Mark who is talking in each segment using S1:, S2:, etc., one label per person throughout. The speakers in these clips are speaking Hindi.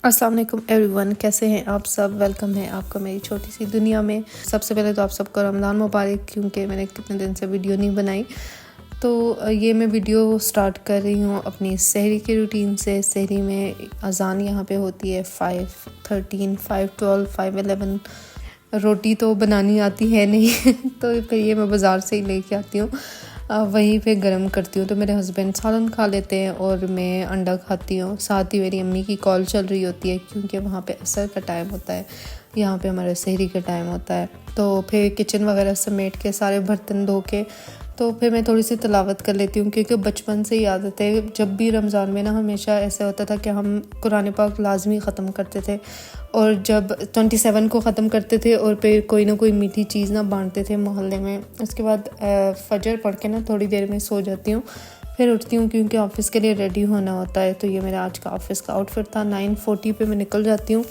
S1: अस्सलाम वालेकुम एवरीवन, कैसे हैं आप सब। वेलकम है आपका मेरी छोटी सी दुनिया में। सबसे पहले तो आप सबको रमज़ान मुबारक, क्योंकि मैंने कितने दिन से वीडियो नहीं बनाई। तो ये मैं वीडियो स्टार्ट कर रही हूँ अपनी सहरी के रूटीन से। सहरी में अज़ान यहाँ पे होती है 5:13, 5:12, 5:11। रोटी तो बनानी आती है नहीं तो फिर ये मैं बाज़ार से ही लेके आती हूँ, वहीं पे गर्म करती हूँ। तो मेरे हस्बैंड सालन खा लेते हैं और मैं अंडा खाती हूँ। साथ ही मेरी अम्मी की कॉल चल रही होती है, क्योंकि वहाँ पे असर का टाइम होता है, यहाँ पे हमारा सहरी का टाइम होता है। तो फिर किचन वगैरह समेट के सारे बर्तन धो के तो फिर मैं थोड़ी सी तिलावत कर लेती हूँ, क्योंकि बचपन से ही आदत है। जब भी रमज़ान में ना हमेशा ऐसा होता था कि हम कुरान पाक लाजमी ख़त्म करते थे, और जब 27 को ख़त्म करते थे और फिर कोई ना कोई मीठी चीज़ ना बांटते थे मोहल्ले में। उसके बाद फजर पढ़ के ना थोड़ी देर में सो जाती हूँ, फिर उठती हूँ क्योंकि ऑफ़िस के लिए रेडी होना होता है। तो ये मेरा आज का ऑफ़िस का आउटफिट था। 9:40 पे मैं निकल जाती हूँ,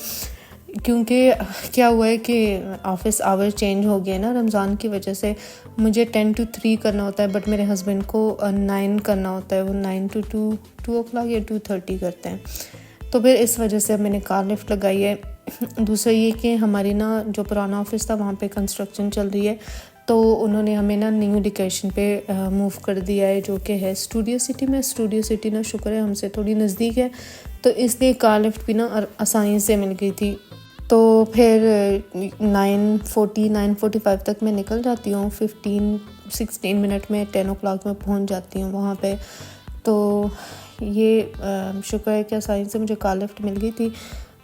S1: क्योंकि क्या हुआ है कि ऑफ़िस आवर चेंज हो गया ना रमज़ान की वजह से। मुझे 10 to 3 करना होता है, बट मेरे हस्बैंड को 9 करना होता है। वो 9 to 2 o'clock या 2:30 करते हैं। तो फिर इस वजह से मैंने कार लिफ्ट लगाई है। दूसरा ये कि हमारी ना जो पुराना ऑफ़िस था वहाँ पे कंस्ट्रक्शन चल रही है, तो उन्होंने हमें ना न्यू लोकेशन पे मूव कर दिया है, जो कि है स्टूडियो सिटी में। स्टूडियो सिटी ना शुक्र है हमसे थोड़ी नज़दीक है, तो इसलिए कार लिफ्ट भी ना आसानी से मिल गई थी। तो फिर 9:40, 9:45 तक मैं निकल जाती हूँ। 15-16 मिनट में 10 o'clock में पहुँच जाती हूँ वहाँ पे। तो ये शुक्र है कि आसानी से मुझे कार लिफ्ट मिल गई थी।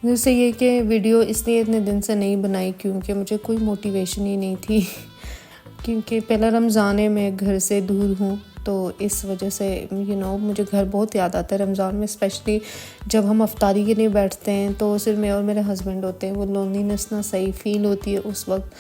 S1: दूसरा ये कि वीडियो इसलिए इतने दिन से नहीं बनाई क्योंकि मुझे कोई मोटिवेशन ही नहीं थी क्योंकि पहला रमज़ान है, मैं घर से दूर हूँ, तो इस वजह से मुझे घर बहुत याद आता है रमज़ान में। स्पेशली जब हम अफ्तारी के लिए बैठते हैं तो सिर्फ मैं और मेरे हस्बैंड होते हैं। वो लोनलीनेस ना सही फ़ील होती है उस वक्त।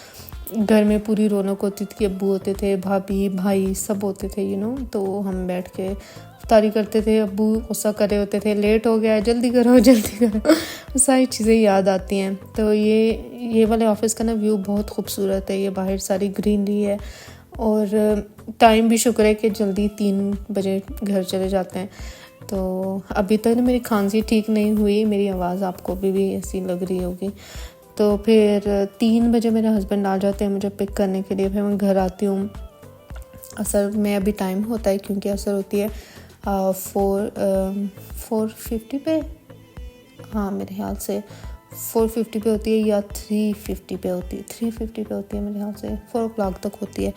S1: घर में पूरी रौनक होती थी, अब्बू होते थे, भाभी भाई सब होते थे तो हम बैठ के अफ्तारी करते थे। अब्बू गुस्सा कर रहे होते थे, लेट हो गया है, जल्दी करो जल्दी करो। सारी चीज़ें याद आती हैं। तो ये वाले ऑफ़िस का ना व्यू बहुत खूबसूरत है। ये बाहर सारी ग्रीनरी है, और टाइम भी शुक्र है कि जल्दी 3 बजे घर चले जाते हैं। तो अभी तक ना मेरी खांसी ठीक नहीं हुई, मेरी आवाज़ आपको भी ऐसी लग रही होगी। तो फिर 3 बजे मेरे हस्बैंड आ जाते हैं मुझे पिक करने के लिए। फिर मैं घर आती हूँ। असर में अभी टाइम होता है, क्योंकि असर होती है 4:50 पे। हाँ, मेरे ख्याल से 4:50 पे होती है या 3:50 पे होती है। 3:50 पे होती है मेरे ख्याल से, 4 o'clock तक होती है।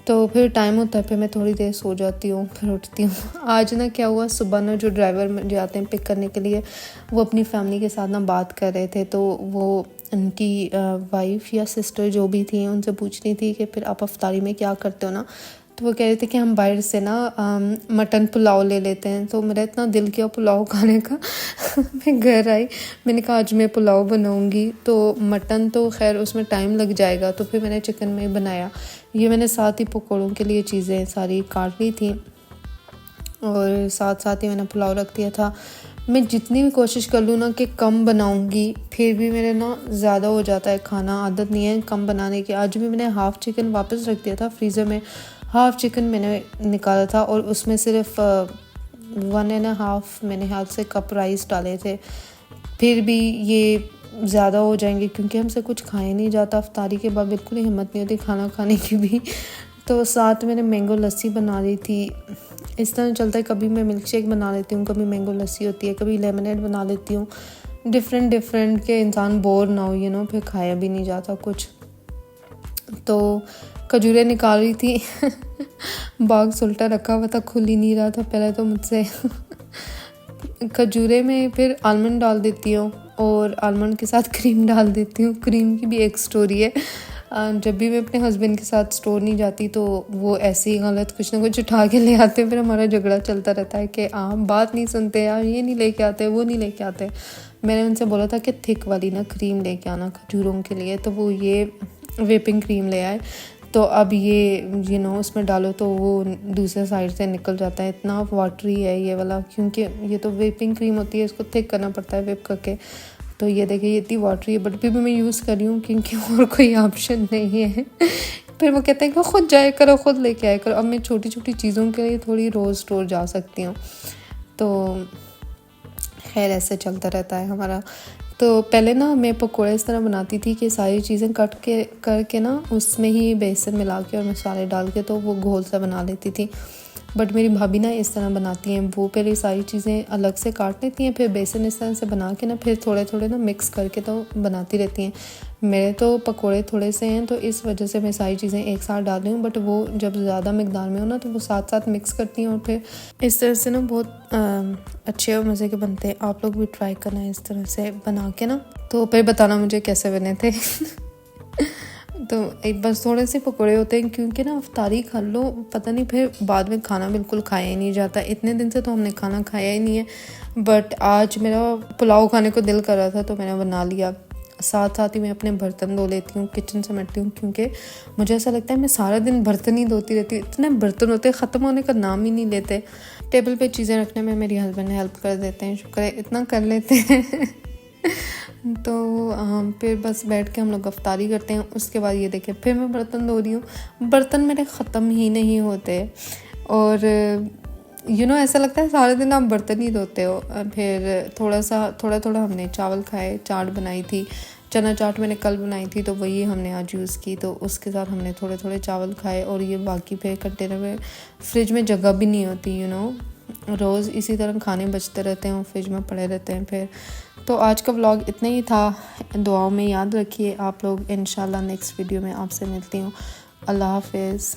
S1: तो फिर टाइम होता है, फिर मैं थोड़ी देर सो जाती हूँ, फिर उठती हूँ। आज ना क्या हुआ, सुबह ना जो ड्राइवर जो आते हैं पिक करने के लिए, वो अपनी फैमिली के साथ ना बात कर रहे थे। तो वो उनकी वाइफ या सिस्टर जो भी थी, उनसे पूछ रही थी कि फिर आप अफ्तारी में क्या करते हो ना। तो वो कह रहे थे कि हम बाहर से ना मटन पुलाव ले लेते हैं। तो मेरा इतना दिल किया पुलाव खाने का मैं घर आई, मैंने कहा आज मैं पुलाव बनाऊंगी। तो मटन तो खैर उसमें टाइम लग जाएगा, तो फिर मैंने चिकन में बनाया। ये मैंने साथ ही पकौड़ों के लिए चीज़ें सारी काट ली थी, और साथ साथ ही मैंने पुलाव रख दिया था। मैं जितनी भी कोशिश कर लूँ ना कि कम बनाऊंगी, फिर भी मेरे ना ज़्यादा हो जाता है खाना। आदत नहीं है कम बनाने की। आज भी मैंने हाफ़ चिकन वापस रख दिया था फ्रीज़र में। हाफ़ चिकन मैंने निकाला था, और उसमें सिर्फ 1.5 मैंने हाथ से कप राइस डाले थे। फिर भी ये ज़्यादा हो जाएंगे, क्योंकि हमसे कुछ खाया नहीं जाता अफ्तारी के बाद। बिल्कुल ही हिम्मत नहीं होती खाना खाने की भी। तो साथ मैंने मैंगो लस्सी बना ली थी। इस तरह चलता है, कभी मैं मिल्क शेक बना लेती हूँ, कभी मैंगो लस्सी होती है, कभी लेमनेड बना लेती हूँ। डिफरेंट के इंसान बोर ना हो फिर खाया भी नहीं जाता कुछ। तो खजूरें निकाल रही थी बॉक्स उल्टा रखा हुआ था, खुल ही नहीं रहा था पहले तो मुझसे खजूरें में फिर आलमंड डाल देती हूँ, और आलमंड के साथ क्रीम डाल देती हूँ। क्रीम की भी एक स्टोरी है। जब भी मैं अपने हस्बैंड के साथ स्टोर नहीं जाती, तो वो ऐसे ही गलत कुछ ना कुछ उठा के ले आते हैं। फिर हमारा झगड़ा चलता रहता है कि आप बात नहीं सुनते यार, ये नहीं लेके आते, वो नहीं लेके आते। मैंने उनसे बोला था कि थिक वाली ना क्रीम लेके आना खजूरों के लिए, तो वो ये व्हिपिंग क्रीम ले आए। तो अब ये उसमें डालो तो वो दूसरे साइड से निकल जाता है। इतना वाटरी है ये वाला, क्योंकि ये तो व्हिपिंग क्रीम होती है, इसको थिक करना पड़ता है व्हिप करके। तो ये देखिए ये इतनी वाटरी है, बट भी मैं यूज़ कर रही हूँ क्योंकि और कोई ऑप्शन नहीं है फिर वो कहते हैं कि खुद जाया करो, खुद लेके आया करो। अब मैं छोटी छोटी चीज़ों के लिए थोड़ी रोज़ स्टोर जा सकती हूँ। तो खैर ऐसे चलता रहता है हमारा। तो पहले ना मैं पकोड़े इस तरह बनाती थी कि सारी चीज़ें कट के करके ना उसमें ही बेसन मिला के और मसाले डाल के तो वो घोल सा बना लेती थी। बट मेरी भाभी ना इस तरह बनाती हैं, वो पहले सारी चीज़ें अलग से काट लेती हैं, फिर बेसन इस तरह से बना के ना फिर थोड़े थोड़े ना मिक्स करके तो बनाती रहती हैं। मेरे तो पकोड़े थोड़े से हैं तो इस वजह से मैं सारी चीज़ें एक साथ डाल रही हूँ, बट वो जब ज़्यादा मकदार में हो ना तो वो साथ साथ मिक्स करती हैं और फिर इस तरह से ना बहुत अच्छे और मज़े के बनते हैं। आप लोग भी ट्राई करना इस तरह से बना के ना, तो फिर बताना मुझे कैसे बने थे। तो एक बस थोड़े से पकोड़े होते हैं क्योंकि ना अफ्तारी खा लो, पता नहीं फिर बाद में खाना बिल्कुल खाया ही नहीं जाता। इतने दिन से तो हमने खाना खाया ही नहीं है, बट आज मेरा पुलाव खाने को दिल कर रहा था तो मैंने बना लिया। साथ साथ ही मैं अपने बर्तन धो लेती हूँ, किचन समेटती हूँ, क्योंकि मुझे ऐसा लगता है मैं सारा दिन बर्तन ही धोती रहती हूँ। इतने बर्तन होते हैं, ख़त्म होने का नाम ही नहीं लेते। टेबल पे चीज़ें रखने में मेरी हस्बैंड हेल्प कर देते हैं, शुक्र है इतना कर लेते हैं। तो फिर बस बैठ के हम लोग अफ्तारी करते हैं। उसके बाद ये देखें फिर मैं बर्तन धो रही हूँ, बर्तन मेरे ख़त्म ही नहीं होते और ऐसा लगता है सारे दिन आप बर्तन ही धोते हो। फिर थोड़ा हमने चावल खाए, चाट बनाई थी, चना चाट मैंने कल बनाई थी तो वही हमने आज यूज़ की, तो उसके साथ हमने थोड़े थोड़े चावल खाए। और ये बाकी फिर कंटेनर में, फ्रिज में जगह भी नहीं होती, रोज़ इसी तरह खाने बचते रहते हैं और फ्रिज में पड़े रहते हैं। फिर तो आज का व्लॉग इतना ही था। दुआओं में याद रखिए आप लोग। इंशाल्लाह नेक्स्ट वीडियो में आपसे मिलती हूँ। अल्लाह हाफ़िज़।